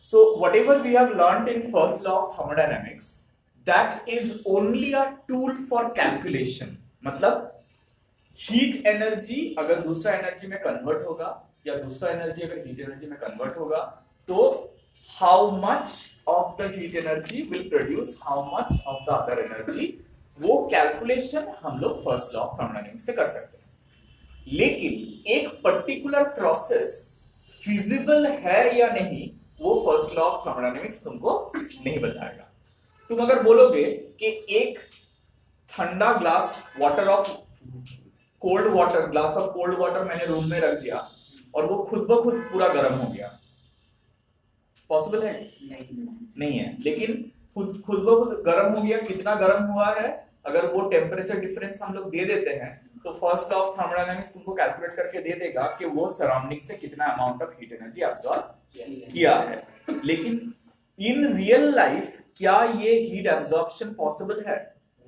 So whatever we have learnt in first law of thermodynamics, that is only a tool for calculation. मतलब heat energy अगर दूसरा energy में convert होगा या दूसरा एनर्जी अगर हीट एनर्जी में कन्वर्ट होगा तो how much of the heat energy will produce how much of the other energy, वो कैलकुलेशन हम लोग फर्स्ट लॉ ऑफ थर्मोडायनामिक्स से कर सकते हैं। लेकिन एक पर्टिकुलर प्रोसेस फिजिबल है या नहीं वो फर्स्ट लॉ ऑफ थर्मोडायनामिक्स तुमको नहीं बताएगा। तुम अगर बोलोगे कि एक ठंडा glass water of cold water, glass of cold water मैंने रूम में रख दिया और वो खुद ब खुद पूरा गर्म हो गया, पॉसिबल है? नहीं है। लेकिन खुद ब खुद गर्म हो गया, कितना गर्म हुआ है अगर वो टेम्परेचर डिफरेंस हम लोग दे देते हैं तो फर्स्ट लॉ ऑफ थर्मोडायनामिक्स तुमको कैलकुलेट करके दे देगा कि वो सराउंडिंग से कितना amount of heat energy absorb किया है। लेकिन इन रियल लाइफ क्या ये हीट एब्जॉर्प्शन पॉसिबल है?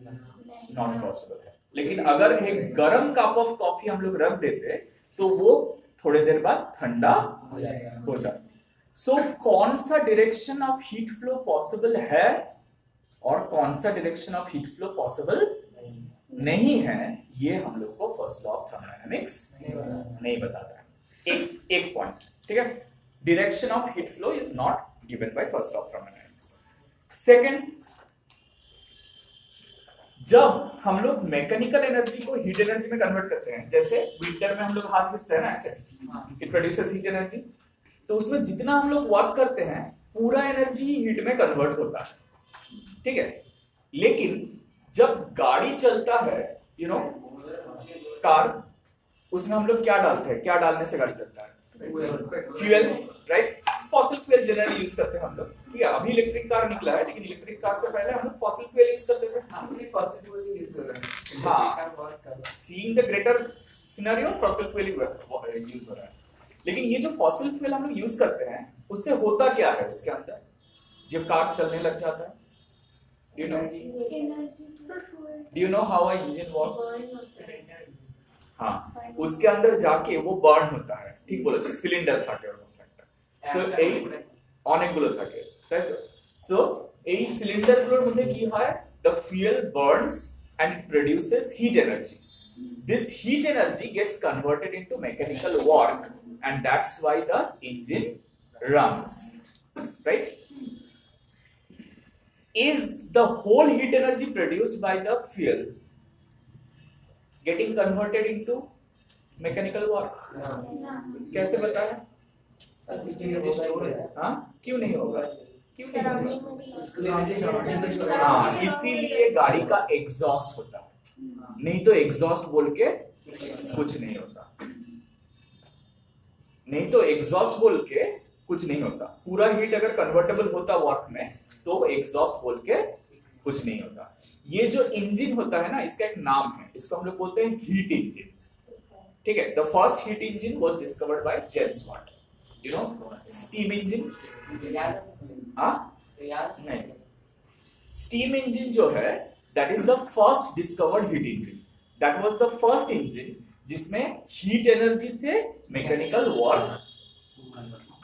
नॉट पॉसिबल है। लेकिन अगर एक गर्म कप ऑफ कॉफी हम लोग रख देते तो वो थोड़ी देर बाद ठंडा हो जाता। सो कौन सा direction of heat flow possible है और कौन सा direction of heat flow possible नहीं है, ये हम लोग को फर्स्ट लॉ ऑफ थर्मोडायनामिक्स नहीं बताता है। एक पॉइंट, ठीक है, direction of heat flow is not given by first law of thermodynamics. Second, जब हम लोग मैकेनिकल एनर्जी को हीट एनर्जी में कन्वर्ट करते हैं, जैसे विंटर में हम लोग हाथ घिसते हैं ना ऐसे, इट प्रोड्यूसेस हीट एनर्जी, तो उसमें जितना हम लोग वर्क करते हैं पूरा एनर्जी हीट में कन्वर्ट होता है, ठीक है। लेकिन जब गाड़ी चलता है, यू नो कार, उसमें हम लोग क्या डालते हैं, क्या डालने से गाड़ी चलता है? Fuel, right. Fossil fuel generally use करते हैं हम लोग, ठीक है। अभी इलेक्ट्रिक कार निकला है, लेकिन इलेक्ट्रिक कार से पहले हम लोग फॉसिल फ्यूल यूज करते थे। हाँ, seeing the greater scenario fossil fuel use हो रहा है। लेकिन ये जो फॉसिल फ्यूल हम लोग यूज करते हैं उससे होता क्या है उसके अंदर जब कार चलने लग जाता है? Do you know how a engine works? हाँ, उसके अंदर जाके वो बर्न होता है, ठीक बोलो, सिलेंडर থাকে ওর মধ্যে একটা। সো এই অনেকগুলো থাকে, তাই তো? সো এই সিলিন্ডারগুলোর মধ্যে কি হয়? The fuel burns and produces heat energy. This heat energy gets converted into mechanical work and that's why the engine runs, right? Is the whole heat energy produced by the fuel getting converted into mechanical work? कैसे बताएं? हाँ, क्यों नहीं होगा? हाँ, इसीलिए गाड़ी का एग्जॉस्ट होता है, नहीं तो एग्जॉस्ट बोल के कुछ नहीं होता, नहीं तो एग्जॉस्ट बोल के कुछ नहीं होता। पूरा हीट अगर कन्वर्टेबल होता वर्क में तो एग्जॉस्ट बोल के कुछ नहीं होता। ये जो इंजन होता है ना, इसका एक नाम है, इसको हम लोग बोलते हैं हीट इंजन, ठीक है। The first heat engine was discovered by James Watt, you know, steam engine. हाँ, नहीं, स्टीम इंजन जो है that is the first discovered heat engine. That was the first engine जिसमें हीट एनर्जी से mechanical work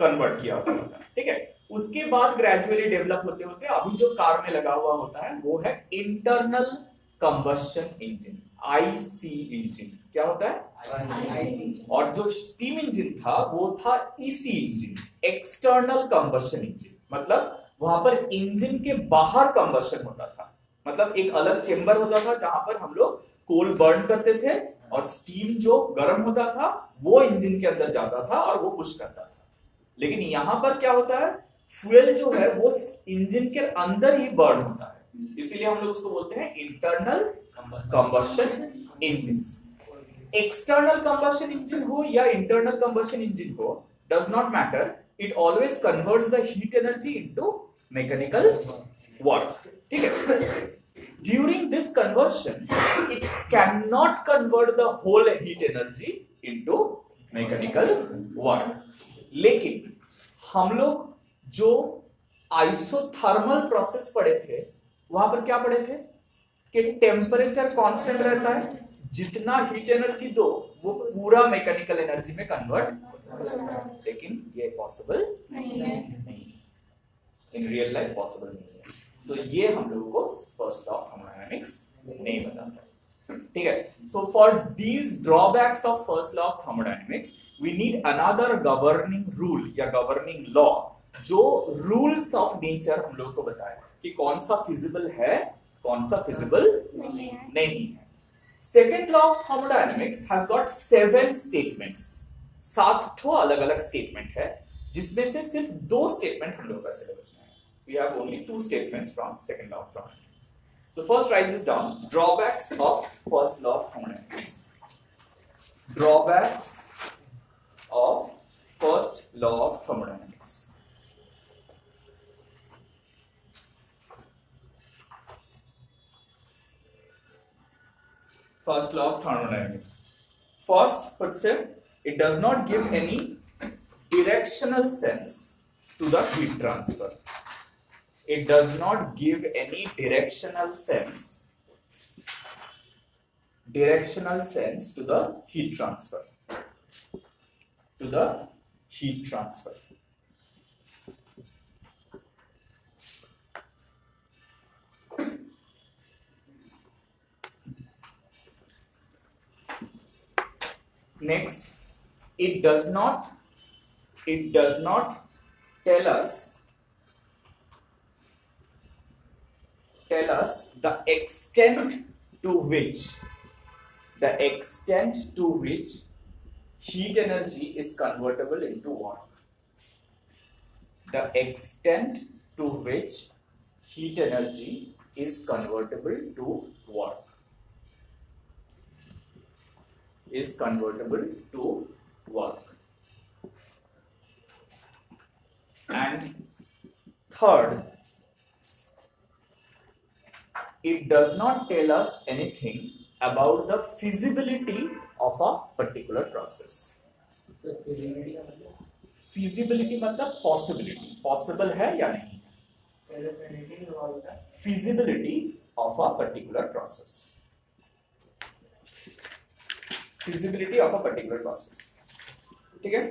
convert किया होता है, ठीक है। उसके बाद ग्रेजुअली डेवलप होते होते अभी जो कार में लगा हुआ होता है वो है internal combustion engine, IC engine. क्या होता है? और जो स्टीम इंजन था वो था EC engine, external combustion engine. मतलब वहां पर इंजन के बाहर कंबशन होता था, मतलब एक अलग चेंबर होता था जहां पर हम लोग कोल बर्न करते थे और स्टीम जो गर्म होता था वो इंजन के अंदर जाता था और वो पुश करता था। लेकिन यहां पर क्या होता है, फ्यूल जो है वो इंजन के अंदर ही बर्न होता है, इसीलिए हम लोग उसको बोलते हैं internal combustion engines. External combustion engine हो या इंटरनल कंबशन इंजन हो, does not matter, it always converts the heat energy into mechanical work, ठीक है। During this conversion it can not convert the whole heat energy into mechanical work. लेकिन हम लोग जो isothermal process पढ़े थे वहां पर क्या पढ़े थे कि टेम्परेचर कांस्टेंट रहता है, जितना हीट एनर्जी दो वो पूरा मैकेनिकल एनर्जी में कन्वर्ट, लेकिन ये पॉसिबल नहीं। इन रियल लाइफ पॉसिबल नहीं है। सो ये हम लोगों को फर्स्ट लॉ ऑफ थर्मोडायनेमिक्स नहीं बताता है, ठीक है। So for these drawbacks of first law of thermodynamics we need another governing rule या गवर्निंग लॉ, जो रूल्स ऑफ नेचर हम लोगों को बताए कि कौन सा फिजिबल है, कौन सा फिजिबल नहीं है। Second law of thermodynamics has got 7 statements, 7 ठो अलग अलग स्टेटमेंट है, जिसमें से सिर्फ 2 स्टेटमेंट हम लोगों का सिलेबस में है। We have only 2 statements from second law of thermodynamics. So first write this down. Drawbacks of first law of thermodynamics. Drawbacks of first law of thermodynamics. First law of thermodynamics. First, it does not give any directional sense to the heat transfer. It does not give any directional sense to the heat transfer. Next, it does not tell us the extent to which heat energy is convertible into work. The extent to which heat energy is convertible to work. And third, it does not tell us anything about the feasibility of a particular process. तो feasibility मतलब possibility, possible है या नहीं है, feasibility of a particular process. Feasibility of a particular process. ठीक है?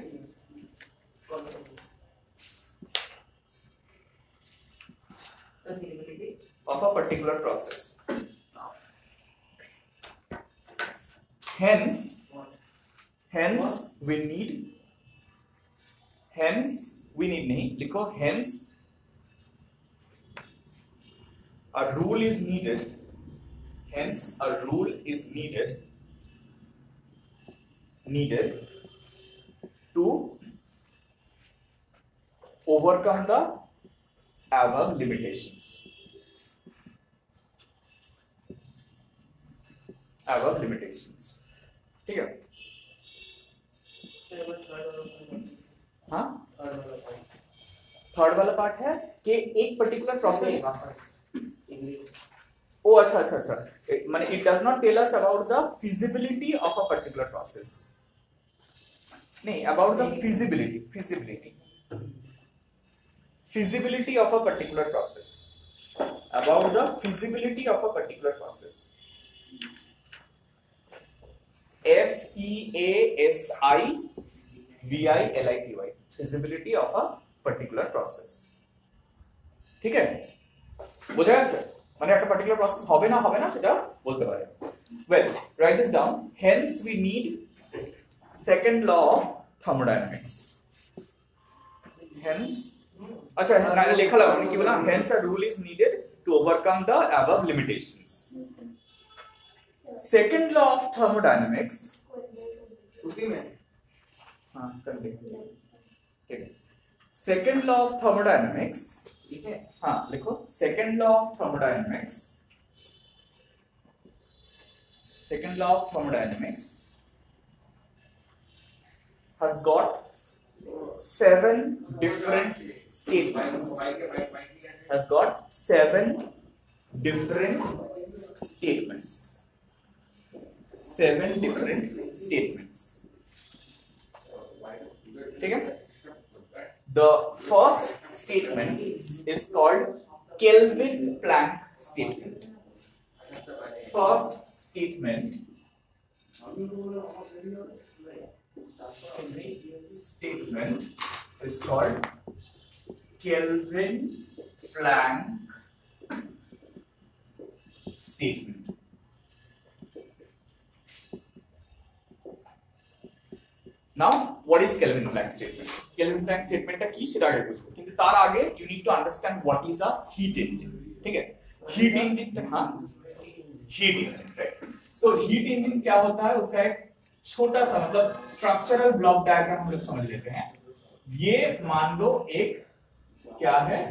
Of a particular process. Hence we need नहीं लिखो, hence a rule is needed to overcome the above limitations. ठीक है? हाँ, थर्ड वाला पार्ट है कि एक पर्टिकुलर प्रोसेस, ओ अच्छा, माने it does not tell us about the feasibility of a particular process, नहीं, about the feasibility of a particular process, about the feasibility of a particular process. feasibility, feasibility of a particular process. ठीक है, বুঝা গেছে? মানে একটা particular process হবে না সেটা বলতে পারে। Well, write this down. Hence we need second law of thermodynamics. Hence, अच्छा लिखा लगा कि बोला, hence a rule is needed to overcome the above limitations. Second law of thermodynamics, उसी में हाँ कर दे, ठीक है। Second law of thermodynamics, ठीक है, हाँ लिखो, second law of thermodynamics has got 7 different statements. ठीक है? The first statement is called Kelvin-Planck statement. First statement is called Kelvin-Planck Planck statement. Now, what is Kelvin-Planck statement? Kelvin-Planck statement টা কি সেটা আগে বুঝবো, কিন্তু তার আগে you need to understand what is a heat engine. ठीक है, heat engine हाँ, heat engine, right? So heat engine क्या होता है, उसका एक छोटा सा मतलब स्ट्रक्चरल ब्लॉक डायग्राम हम लोग समझ लेते हैं। ये मान लो एक क्या है,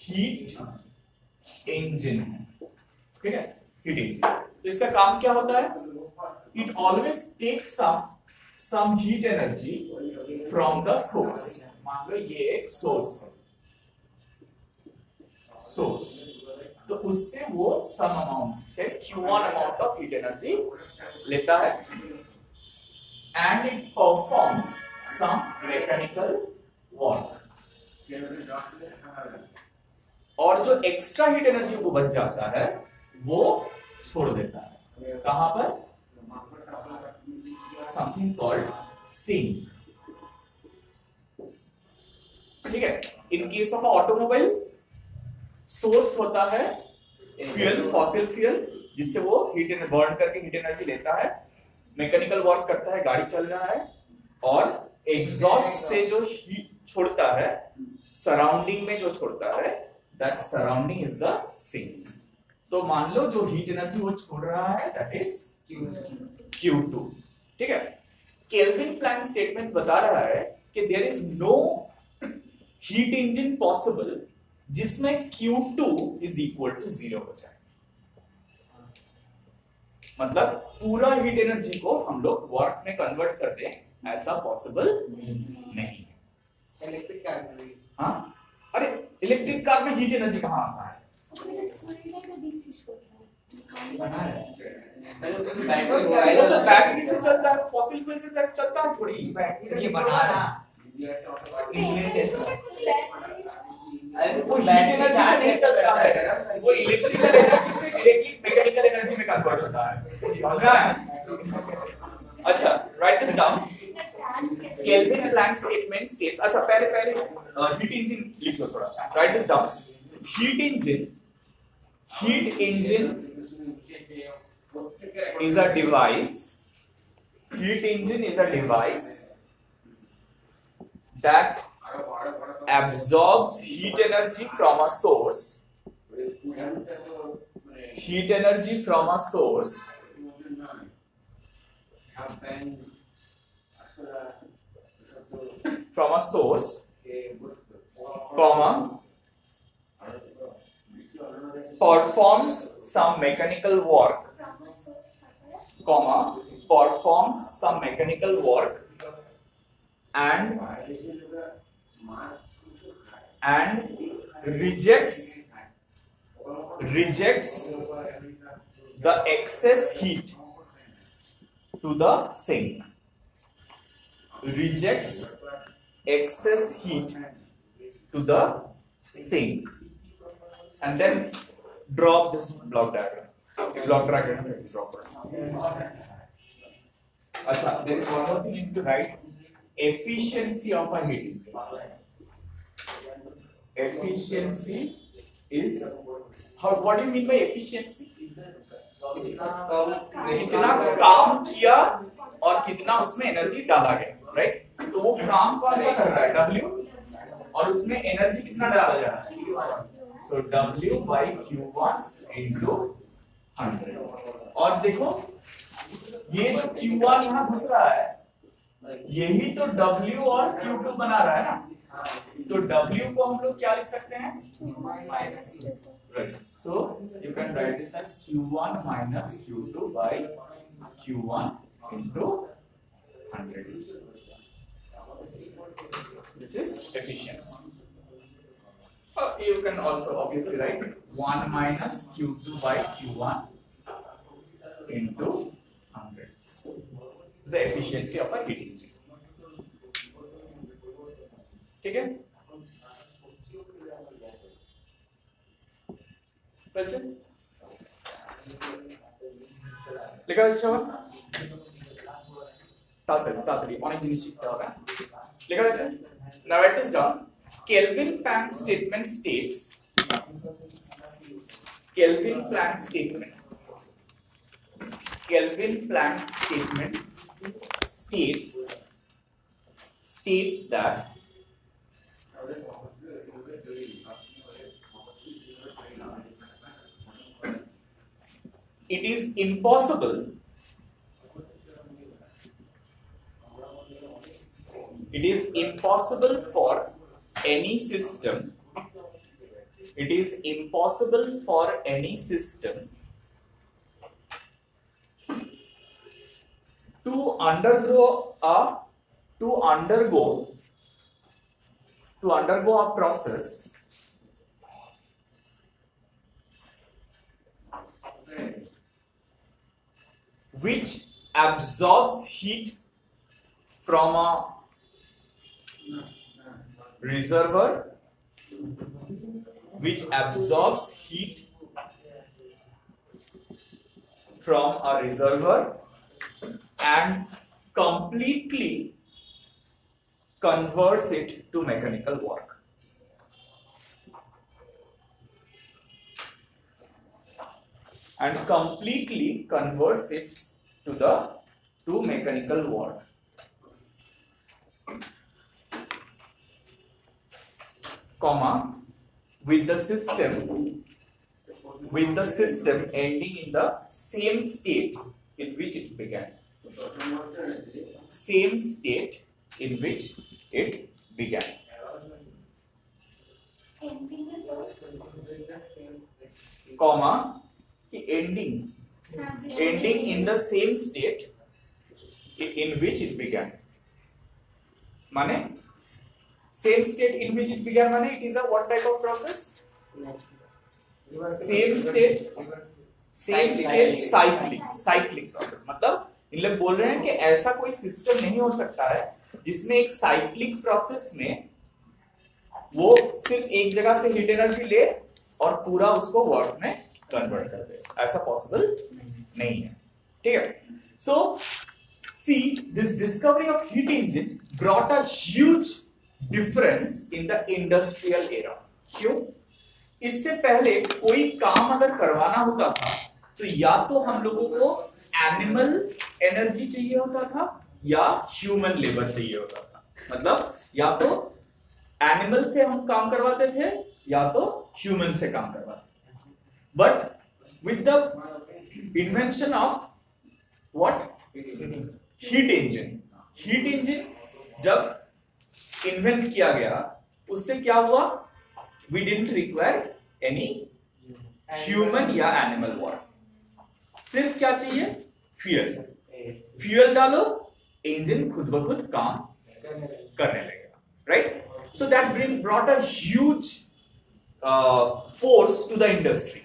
हीट इंजन है, ठीक है, हीट इंजन। तो इसका काम क्या होता है, it always takes some heat energy from the source। मान लो ये एक सोर्स है, सोर्स, तो उससे वो सम अमाउंट से Q1 amount of heat energy लेता है and it performs some mechanical work, और जो एक्स्ट्रा हीट एनर्जी को बच जाता है वो छोड़ देता है, कहां पर, something called sink। ठीक है, in case of automobile source होता है फ्यूल, फॉसिल फ्यूल, जिससे वो हीट बर्न करके हीट एनर्जी लेता है, मैकेनिकल वर्क करता है, गाड़ी चल रहा है, और एग्जॉस्ट से जो हीट छोड़ता है, सराउंडिंग में जो छोड़ता है, that surrounding is the sink. तो मान लो जो हीट एनर्जी वो छोड़ रहा है दैट इज Q2। ठीक है, केल्विन प्लैंक स्टेटमेंट बता रहा है कि there is no heat engine possible जिसमें Q2 इज इक्वल टू 0 हो जाए। मतलब पूरा हीट एनर्जी को हम लोग वर्क में कन्वर्ट कर दें, ऐसा पॉसिबल नहीं है। इलेक्ट्रिक कार में, हाँ, अरे इलेक्ट्रिक कार में हीट एनर्जी कहाँ आता है, वो तो बैटरी से चलता है, फॉसिल फ्यूल से चलता है थोड़ी, ये बनाना वो हीट एनर्जी से नहीं चलता है, वो इलेक्ट्रिकल एनर्जी से डायरेक्टली मैकेनिकल एनर्जी में कन्वर्ट होता है, समझ रहा है? अच्छा, write this down. Kelvin Planck statement states, अच्छा पहले हीट इंजन लिख लो थोड़ा, write this down. Heat engine is a device, heat engine is a device that absorbs heat energy from a source, heat energy from a source, comma, performs some mechanical work, comma, performs some mechanical work and rejects the excess heat to the sink, rejects excess heat to the sink, and then drop this block diagram. Block diagram drop. अच्छा, there is one more thing you need to write: efficiency of a heat engine. Efficiency is how? What do you mean by efficiency? कितना काम किया और कितना उसमें energy डाला गया, right? तो वो काम कौन सा कर रहा है, W, और उसमें एनर्जी कितना डाला जा रहा है, so W by Q1 into 100। और देखो ये जो Q1 यहाँ घुस रहा है, यही तो W और Q2 बना रहा है ना, तो W को हम लोग क्या लिख सकते हैं, right? So you can write this as Q1 minus Q2 by Q1 into 100. This is efficiency. You can also obviously write 1 minus Q2 by Q1 into 100. The efficiency of a heat engine. ठीक है? कैसे? लिखा है श्रवण? तातरी, अनेक जिनिस शिखते होगा। लिखा है? Now write this down. Kelvin Planck statement states, Kelvin Planck statement states that it is impossible for any system to undergo a process which absorbs heat from a reservoir, and completely converts it to mechanical work. Comma, with the system ending in the same state in which it began. Comma, ending in the same state in which it began. Mane? Same state in which it began mane it is a what type of process? Same state cyclic process. मतलब इन लोग बोल रहे हैं कि ऐसा कोई system नहीं हो सकता है जिसमें एक साइक्लिक प्रोसेस में वो सिर्फ एक जगह से हीट एनर्जी ले और पूरा उसको वर्क में कन्वर्ट कर दे. ऐसा पॉसिबल नहीं है. ठीक है. सो see, this discovery of heat engine brought a huge difference in the industrial era. क्यों? इससे पहले कोई काम अगर करवाना होता था तो या तो हम लोगों को एनिमल एनर्जी चाहिए होता था या ह्यूमन लेबर चाहिए होता था. मतलब या तो एनिमल से हम काम करवाते थे या तो ह्यूमन से काम करवाते थे. But with the invention of what? Heat engine जब इन्वेंट किया गया उससे क्या हुआ? We didn't require any human या एनिमल वर्क. सिर्फ क्या चाहिए? फ्यूल डालो, इंजन खुद ब खुद काम करने लगेगा. Right. So that brought a huge force to the industry.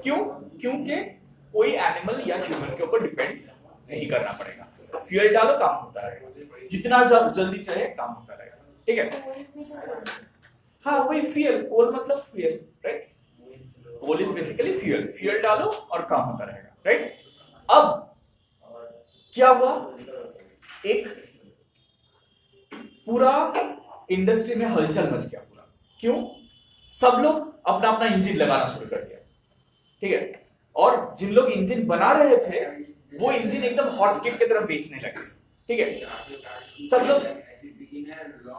क्यों? क्योंकि कोई एनिमल या ह्यूमन के ऊपर डिपेंड नहीं करना पड़ेगा. फ्यूल डालो, काम होता रहेगा. जितना जल्दी चाहे काम होता रहेगा. ठीक है. हाँ, वही फ्यूल. कोल मतलब fuel. Right. Coal is basically fuel डालो और काम होता रहेगा. राइट. अब क्या हुआ? एक पूरा इंडस्ट्री में हलचल मच गया पूरा. क्यों? सब लोग अपना अपना इंजन लगाना शुरू कर दिया. ठीक है. और जिन लोग इंजन बना रहे थे वो इंजन एकदम हॉट केक की तरफ बेचने लगे. ठीक है. सब लोग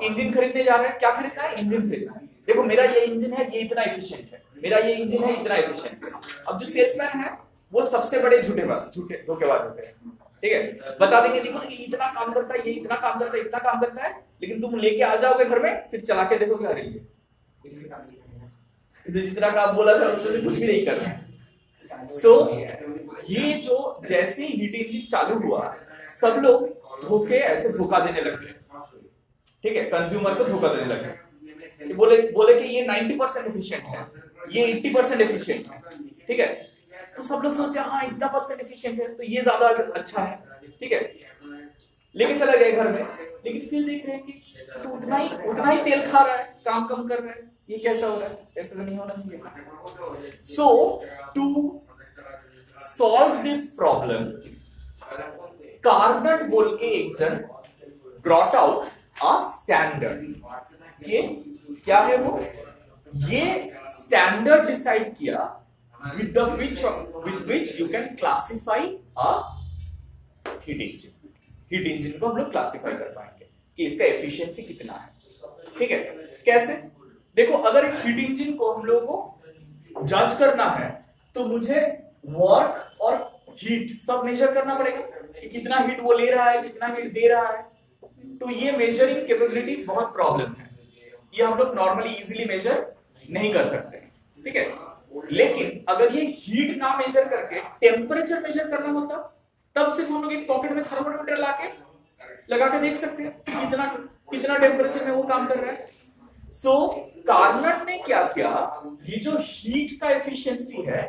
इंजन खरीदने जा रहे हैं. क्या खरीदना है? इंजन खरीदना है. देखो मेरा ये इंजन है, ये इतना एफिशिएंट है. मेरा ये इंजन है, इतना एफिशिएंट है. अब जो सेल्समैन है वो सबसे बड़े झूठे धोखेबाज होते हैं. ठीक है. बता देंगे देखो ये इतना काम करता है, ये इतना काम करता है, इतना काम करता है, लेकिन तुम लेके आ जाओगे घर में, फिर चला के देखोगे अरे जितना काम बोला था उसमें से कुछ भी नहीं कर रहा है. सो ये जो जैसे ही हीट इंजन चालू हुआ सब लोग ऐसे धोखा देने लगे. ठीक है. कंज्यूमर को धोखा देने लगे. बोले कि ये 90% एफिशिएंट है, ये 80% एफिशिएंट है. ठीक है. तो सब लोग सोचे हाँ इतना परसेंट एफिशिएंट है तो ये ज्यादा अच्छा है. ठीक है. लेके चला गया घर में, लेकिन फिर देख रहे हैं कि तो उतना ही तेल खा रहा है, काम कम कर रहा है. ये कैसा हो रहा है? ऐसा तो नहीं होना चाहिए. So to solve this problem Carnot बोल के एक जन ब्रॉट आउट अ स्टैंडर्ड. कि क्या है वो, ये स्टैंडर्ड डिसाइड किया with which you can classify a heat engine. Heat engine को हम लोग क्लासिफाई कर पाएंगे कि इसका एफिशिएंसी कितना है, ठीक है। कैसे, देखो अगर एक हीट इंजन को हम लोगों को जज करना है तो मुझे वर्क और हीट सब मेजर करना पड़ेगा कि कितना हीट वो ले रहा है, कितना हीट दे रहा है। तो ये मेजरिंग कैपेबिलिटीज बहुत प्रॉब्लम है, ये हम लोग नॉर्मली इजीली मेजर नहीं कर सकते, ठीक है। लेकिन अगर ये हीट ना मेजर करके टेम्परेचर मेजर करना होता, तब सिर्फ हम लोग एक पॉकेट में थर्मोमीटर लगा के देख सकते हैं कि कितना टेम्परेचर में वो काम कर रहा है। सो कार्नट ने क्या किया, ये जो हीट का एफिशिएंसी है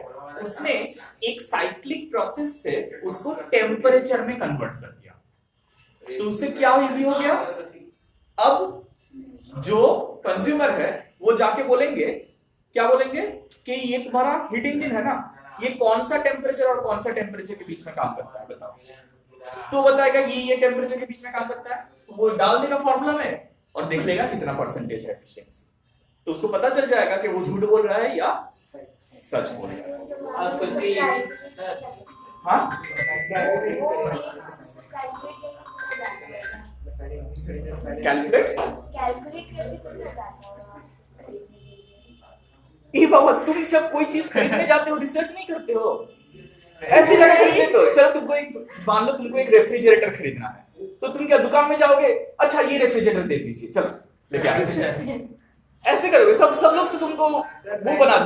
उसने एक साइक्लिक प्रोसेस से उसको टेम्परेचर में कन्वर्ट कर दिया। तो उससे क्या इजी हो गया, अब जो कंज्यूमर है वो जाके बोलेंगे, क्या बोलेंगे कि ये तुम्हारा हीट इंजन है ना, ये कौन सा टेम्परेचर और कौन सा टेम्परेचर के बीच में काम करता है बताओ। तो बताएगा ये टेम्परेचर के बीच में काम करता है, तो वो डाल देगा फॉर्मूला में और देख लेगा कितना परसेंटेज है एफिशिएंसी। तो उसको पता चल जाएगा कि वो झूठ बोल रहा है या सच बोल रहा है। हाँ कैलकुलेट बाबा, तुम जब कोई चीज खरीदने जाते हो रिसर्च नहीं करते हो, ऐसी जगह खरीद लेते हो। चलो तुमको एक, मान लो तुमको एक रेफ्रिजरेटर खरीदना है, तो तुम क्या दुकान में जाओगे, अच्छा ये रेफ्रिजरेटर दे दीजिए, चलो लेके आइए, ऐसे करोगे। सब लोग तो तुमको वो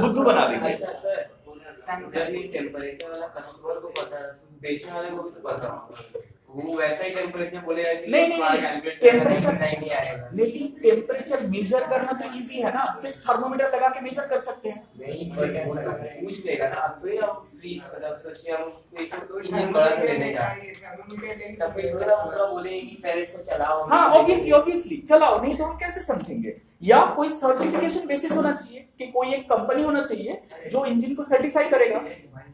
बुद्धू बना देंगे। जब ये टेम्परेचर वाला कस्टमर को पता है, बेचने वाले को भी तो पता है, वो वैसा ही टेम्परेचर बोलेगा कि नहीं टेम्परेचर नहीं आएगा। लेकिन टेम्परेचर मेजर करना तो इजी है ना, सिर्फ थर्मोमीटर लगा के मेजर कर सकते हैं। नहीं पूछ लेगा ना, अब तो हम फ्रीज मतलब सोचिए हम इंजन बड़ा लेने जा रहे हैं, तब फिर थोड़ा पूरा बोलेंगे कि पहले इसको चलाओ। हाँ ऑब्वियसली चलाओ, नहीं तो हम कैसे समझेंगे। या कोई सर्टिफिकेशन बेसिस होना चाहिए कि कोई एक कंपनी होना चाहिए जो इंजन को सर्टिफाई करेगा,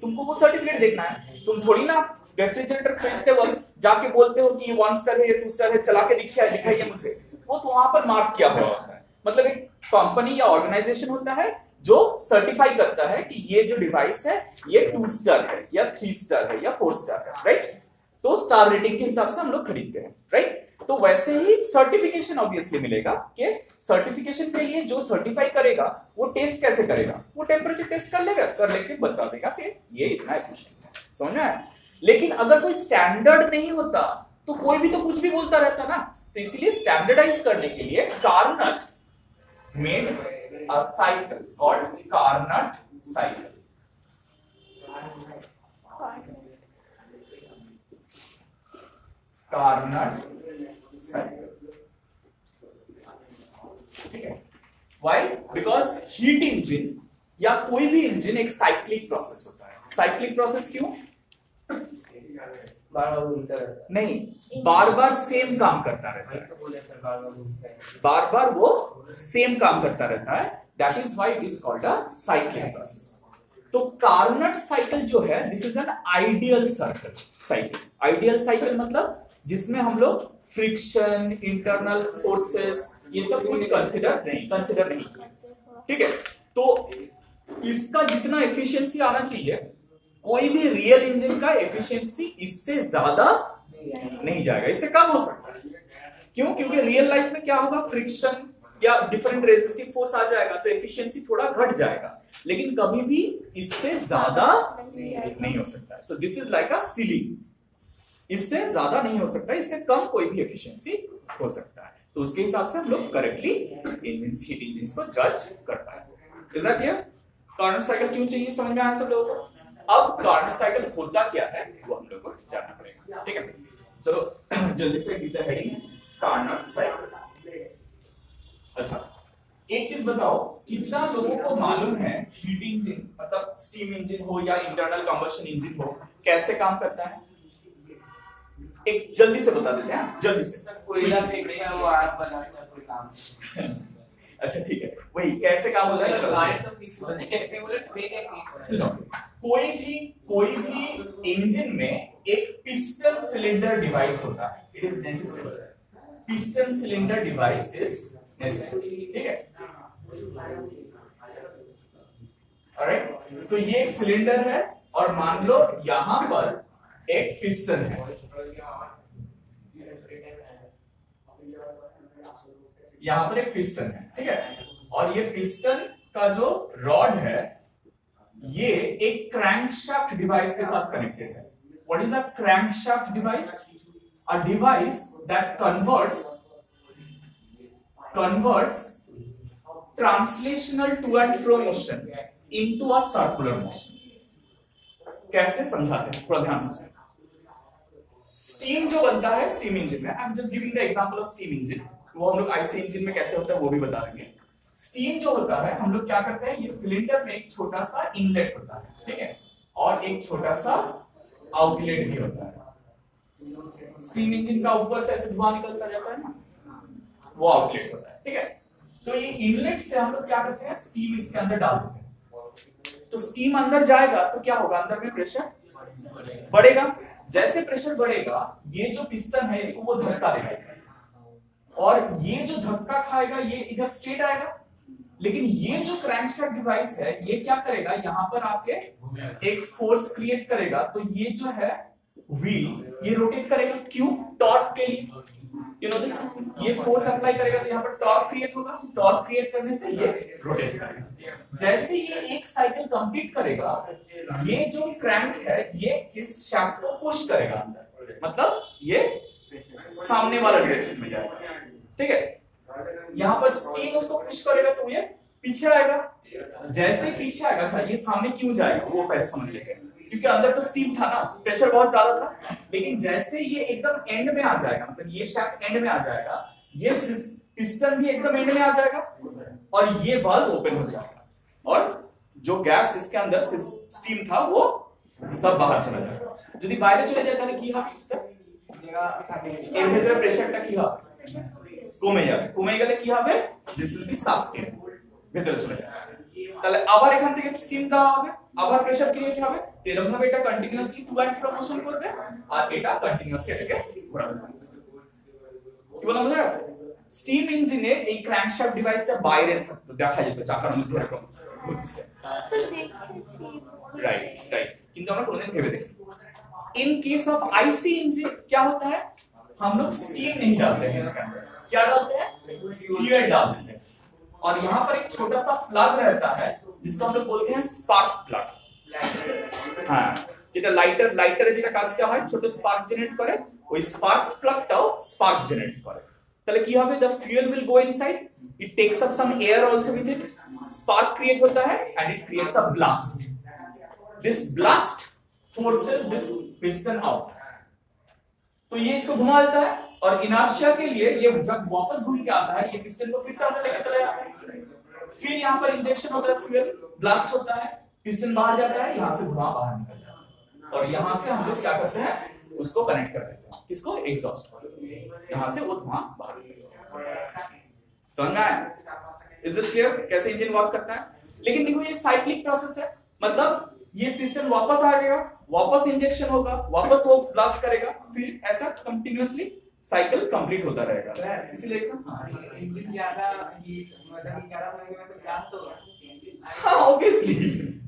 तुमको वो सर्टिफिकेट देखना है। तुम थोड़ी ना रेफ्रिजरेटर खरीदते वक्त जाके बोलते हो कि 1 स्टार है या 2 स्टार है, चला के दिखाइए मुझे। वो तो वहां पर मार्क किया हुआ होता है, मतलब एक कंपनी या ऑर्गेनाइजेशन होता है जो सर्टिफाई करता है कि ये जो डिवाइस है ये 2 स्टार है या 3 स्टार है या 4 स्टार है, राइट। तो स्टार रेटिंग के हिसाब से हम लोग खरीदते हैं, राइट। तो वैसे ही सर्टिफिकेशन ऑब्वियसली मिलेगा कि सर्टिफिकेशन के लिए जो सर्टिफाई करेगा वो टेस्ट कैसे करेगा, वो टेम्परेचर टेस्ट कर लेके बता देगा कि ये इतना एफिशिएंट है, समझ में आया। लेकिन अगर कोई स्टैंडर्ड नहीं होता तो कोई भी तो कुछ भी बोलता रहता ना। तो इसीलिए स्टैंडर्डाइज करने के लिए Carnot made a cycle called Carnot cycle. Carnot cycle, ठीक है। व्हाई? बिकॉज हीट इंजन या कोई भी इंजन एक साइक्लिक प्रोसेस होता है। साइक्लिक प्रोसेस क्यों? नहीं, बार बार सेम काम करता रहता है, बार बार वो सेम काम करता रहता है। That is why it is called a cyclic process. तो कार्नट साइकिल जो है, this is an ideal cycle. Ideal cycle मतलब जिसमें हम लोग फ्रिक्शन, इंटरनल फोर्सेस, ये सब कुछ कंसिडर नहीं किया, ठीक है। तो इसका जितना एफिशिएंसी आना चाहिए, कोई भी रियल इंजन का एफिशिएंसी इससे ज्यादा नहीं जाएगा, इससे कम हो सकता है। क्यों? क्योंकि रियल लाइफ में क्या होगा, फ्रिक्शन या डिफरेंट रेजिस्टिव फोर्स आ जाएगा तो एफिशिएंसी थोड़ा घट जाएगा, लेकिन कभी भी इससे ज्यादा नहीं हो सकता है। So this is like a ceiling, इससे ज्यादा नहीं हो सकता, इससे कम कोई भी एफिशिएंसी हो सकता है। तो उसके हिसाब से हम लोग करेक्टली हीट इंजन को जज कर पाए। Is that clear? Carnot cycle क्यों चाहिए, समझ में आया सब लोगों को? अब कार्नट साइकिल होता क्या है वो हम लोग को जानना पड़ेगा, ठीक है। चलो जल्दी से give the heading Carnot cycle. अच्छा, एक चीज बताओ, कितना लोगों को मालूम है हीट इंजन मतलब स्टीम इंजन हो या इंटरनल कंबशन इंजन हो कैसे काम करता है? एक जल्दी से बता देते हैं, जल्दी से। कोयला फेंक देगा वो आग बनाता है, कोई काम। अच्छा ठीक है, वही कैसे काम होता है सुनो। कोई भी इंजन में एक पिस्टन सिलेंडर डिवाइस होता है, it is necessary. Piston cylinder device is necessary, ठीक है। ऑलराइट, तो ये एक सिलेंडर है और मान लो यहां पर एक पिस्टन है, यहां पर एक पिस्टन है, ठीक है। और ये पिस्टन का जो रॉड है ये एक क्रैंकशाफ्ट डिवाइस के साथ कनेक्टेड है। What is a crankshaft device? A device that converts translational to and fro motion into a circular motion। कैसे समझाते हैं, थोड़ा ध्यान से सुनिए। स्टीम जो बनता है स्टीम इंजन में, I am just giving the example of steam engine, वो हम लोग आईसी इंजन में कैसे होता है वो भी बता देंगे। स्टीम जो होता है हम लोग क्या करते हैं, ये सिलेंडर में एक छोटा सा इनलेट होता है, ठीक है, और एक छोटा सा आउटलेट भी होता है। स्टीम इंजन का ऊपर से ऐसे धुआं निकलता जाता है ना, वो आउटलेट होता है, ठीक है। तो ये इनलेट से हम लोग क्या करते हैं, स्टीम इसके अंदर डाल देते हैं। तो स्टीम अंदर जाएगा तो क्या होगा, अंदर में प्रेशर बढ़ेगा। जैसे प्रेशर बढ़ेगा ये जो पिस्टन है इसको वो धक्का देगा और ये जो धक्का खाएगा ये इधर स्ट्रेट आएगा। लेकिन ये जो क्रैंकशाफ्ट डिवाइस है ये क्या करेगा, यहां पर आके एक फोर्स क्रिएट करेगा। तो ये जो है व्हील ये रोटेट करेगा, क्यों? टॉर्क के लिए, यू नो दिस। ये फोर्स अप्लाई करेगा तो यहाँ पर टॉर्क क्रिएट होगा, टॉर्क क्रिएट करने से ये रोटेट करेगा। जैसे ये एक साइकिल कंप्लीट करेगा ये जो क्रैंक है ये इस शाफ्ट को पुश करेगा अंदर, मतलब ये सामने वाला डायरेक्शन में जाएगा, ठीक है। यहाँ पर स्टीम उसको पुश करेगा तो ये पीछे आएगा। जैसे पीछे आएगा, अच्छा ये सामने क्यों जाएगा वो पहले समझ लेते हैं, क्योंकि अंदर तो स्टीम था ना, प्रेशर बहुत ज्यादा था। लेकिन जैसे ये एकदम एंड में आ जाएगा, मतलब ये शाफ्ट एंड में आ जाएगा, ये पिस्टन भी एकदम एंड में आ जाएगा और ये वाल्व ओपन हो जाएगा और जो गैस इसके अंदर स्टीम था वो सब बाहर चला जाएगा। যদি বাইরে চলে যায় তাহলে কি হবে, এর ভিতরে প্রেসারটা কি হবে, কমে যাবে। কমে গেলে কি হবে, দিস উইল বি সাকটেড, ভিতরে চলে যাবে। তাহলে আবার এখান থেকে স্টিম দেওয়া হবে, আবার প্রেসার ক্রিয়েট হবে। তো এরকম ভাবে এটা continuously to and fro motion করবে আর এটা কন্টিনিউয়াসলি এটাকে ঘোরাবে। কি বলা বোঝা গেছে? স্টিম ইঞ্জিনে এই ক্র্যাঙ্কশ্যাফট ডিভাইসটা বাইরে থাকতো, দেখা যেত চাকার মধ্যে এরকম ঘুরছে। राइट राइट, কিন্তু আমরা কোনোদিন ভেবে দেখি। In case of IC engine क्या होता है, हम लोग स्टीम नहीं डालते हैं इसके अंदर, क्या डालते हैं, फ्यूल डाल देते हैं। और यहाँ पर एक छोटा सा प्लग रहता है जिसको हम लोग बोलते हैं स्पार्क प्लग। हाँ, যেটা লাইটারে যেটা কাজ করা হয় ছোট স্পার্ক জেনারেট করে, ওই স্পার্ক প্লাগটাও স্পার্ক জেনারেট করে। তাহলে কি হবে, the fuel will go inside, it takes up some air also with it, spark create होता है and it creates a blast. This blast forces this piston out, तो ये इसको घुमा देता है और इनर्शिया के लिए ये जब वापस घूम के आता है ये पिस्टन को फिर से अंदर लेके चला जाता है। फिर यहाँ पर इंजेक्शन होता है, फ्यूल ब्लास्ट होता है, पिस्टन बाहर जाता है, यहाँ से धुआं बाहर निकल जाता है और यहाँ से हम लोग क्या करते हैं, उसको कनेक्ट कर देते हैं, किसको, एग्जॉस्ट को। यहाँ से वो धुआं बाहर निकलता है। समझ में आया? इज दिस क्लियर कैसे इंजन वर्क करता है? लेकिन देखो ये साइक्लिक प्रोसेस है, मतलब ये पिस्टन वापस आएगा, वापस इंजेक्शन होगा, वापस वो ब्लास्ट करेगा, फिर ऐसा कंटिन्यूअसली साइकिल कंप्लीट होता रहेगा। इसलिए इंजन ज्यादा मतलब कि गर्म होने के बाद ब्लास्ट होगा। हाँ ऑब्वियसली,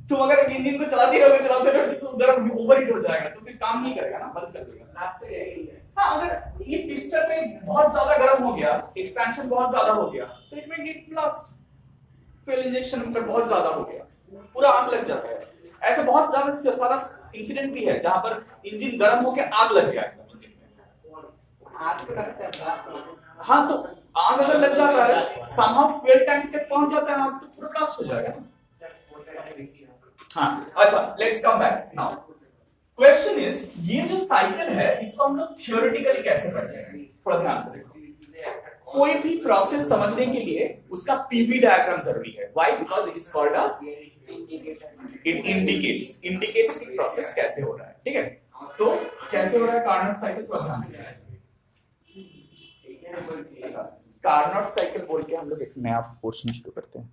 तुम अगर एक इंजन को चलाते रहोगे तो गर्म ओवरहीट हो जाएगा तो फिर काम नहीं करेगा ना, बंद कर देगा। ब्लास्ट तो यही है। हाँ, अगर ये पिस्टन में बहुत ज्यादा गर्म हो गया, एक्सपेंशन बहुत ज्यादा हो गया तो इट में गेट ब्लास्ट। फ्यूल इंजेक्शन पर बहुत ज्यादा हो गया, पूरा आग लग जाता है। ऐसे बहुत ज्यादा सारा इंसिडेंट भी है जहां पर इंजन गर्म होकर आग लग गया एकदम इंजन में। आग तो लगता है ब्लास्ट। हाँ, तो आग अगर लग जाता है समहाउ फ्यूल टैंक तक पहुंच जाता है आग, तो पूरा ब्लास्ट हो जाएगा ना। हाँ अच्छा, let's come back now. Question is, ये जो साइकिल है इसको हम लोग थियोरेटिकली कैसे करते हैं, थोड़ा ध्यान से देखो। कोई भी प्रोसेस समझने के लिए उसका पीवी डायग्राम जरूरी है। Why? Because it is called a, it indicates कि प्रोसेस कैसे हो रहा है, ठीक है। तो कैसे हो रहा है कार्नोट साइकिल, थोड़ा ध्यान से। अच्छा, कार्नोट साइकिल बोल के हम लोग एक नया पोर्शन शुरू करते हैं।